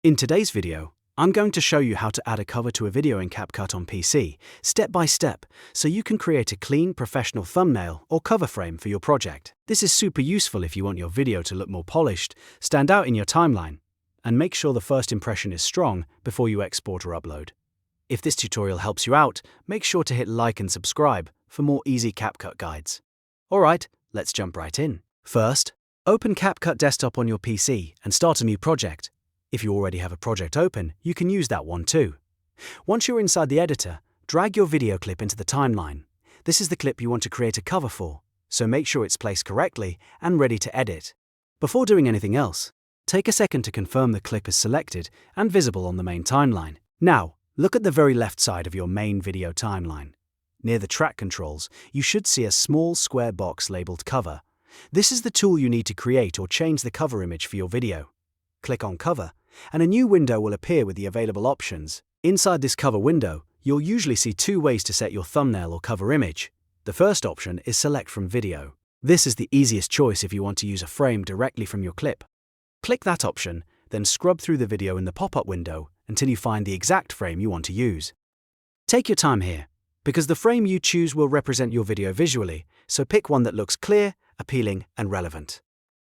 In today's video, I'm going to show you how to add a cover to a video in CapCut on PC, step by step, so you can create a clean, professional thumbnail or cover frame for your project. This is super useful if you want your video to look more polished, stand out in your timeline, and make sure the first impression is strong before you export or upload. If this tutorial helps you out, make sure to hit like and subscribe for more easy CapCut guides. Alright, let's jump right in. First, open CapCut Desktop on your PC and start a new project. If you already have a project open, you can use that one too. Once you're inside the editor, drag your video clip into the timeline. This is the clip you want to create a cover for, so make sure it's placed correctly and ready to edit. Before doing anything else, take a second to confirm the clip is selected and visible on the main timeline. Now, look at the very left side of your main video timeline. Near the track controls, you should see a small square box labeled Cover. This is the tool you need to create or change the cover image for your video. Click on Cover, and a new window will appear with the available options. Inside this cover window, you'll usually see two ways to set your thumbnail or cover image. The first option is Select from Video. This is the easiest choice if you want to use a frame directly from your clip. Click that option, then scrub through the video in the pop-up window until you find the exact frame you want to use. Take your time here, because the frame you choose will represent your video visually, so pick one that looks clear, appealing, and relevant.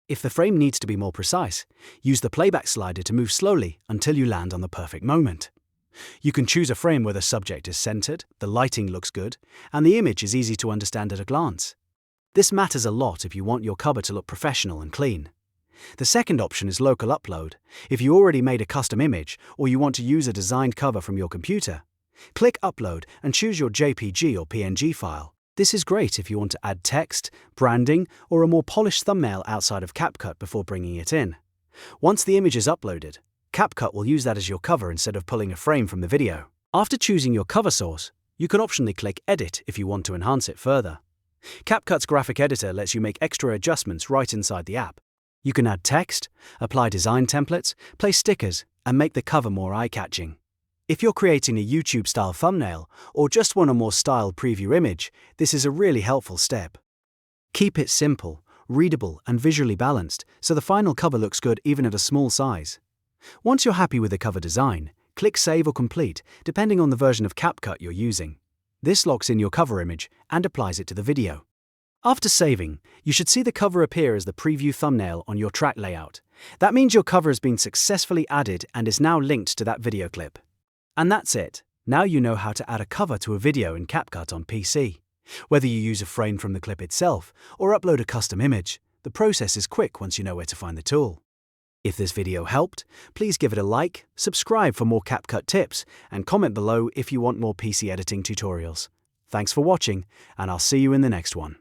If the frame needs to be more precise, use the playback slider to move slowly until you land on the perfect moment. You can choose a frame where the subject is centered, the lighting looks good, and the image is easy to understand at a glance. This matters a lot if you want your cover to look professional and clean. The second option is Local Upload. If you already made a custom image or you want to use a designed cover from your computer, click Upload and choose your JPG or PNG file. This is great if you want to add text, branding, or a more polished thumbnail outside of CapCut before bringing it in. Once the image is uploaded, CapCut will use that as your cover instead of pulling a frame from the video. After choosing your cover source, you can optionally click Edit if you want to enhance it further. CapCut's graphic editor lets you make extra adjustments right inside the app. You can add text, apply design templates, place stickers, and make the cover more eye-catching. If you're creating a YouTube-style thumbnail or just want a more styled preview image, this is a really helpful step. Keep it simple, readable, and visually balanced so the final cover looks good even at a small size. Once you're happy with the cover design, click Save or Complete, depending on the version of CapCut you're using. This locks in your cover image and applies it to the video. After saving, you should see the cover appear as the preview thumbnail on your track layout. That means your cover has been successfully added and is now linked to that video clip. And that's it. Now you know how to add a cover to a video in CapCut on PC. Whether you use a frame from the clip itself or upload a custom image, the process is quick once you know where to find the tool. If this video helped, please give it a like, subscribe for more CapCut tips, and comment below if you want more PC editing tutorials. Thanks for watching, and I'll see you in the next one.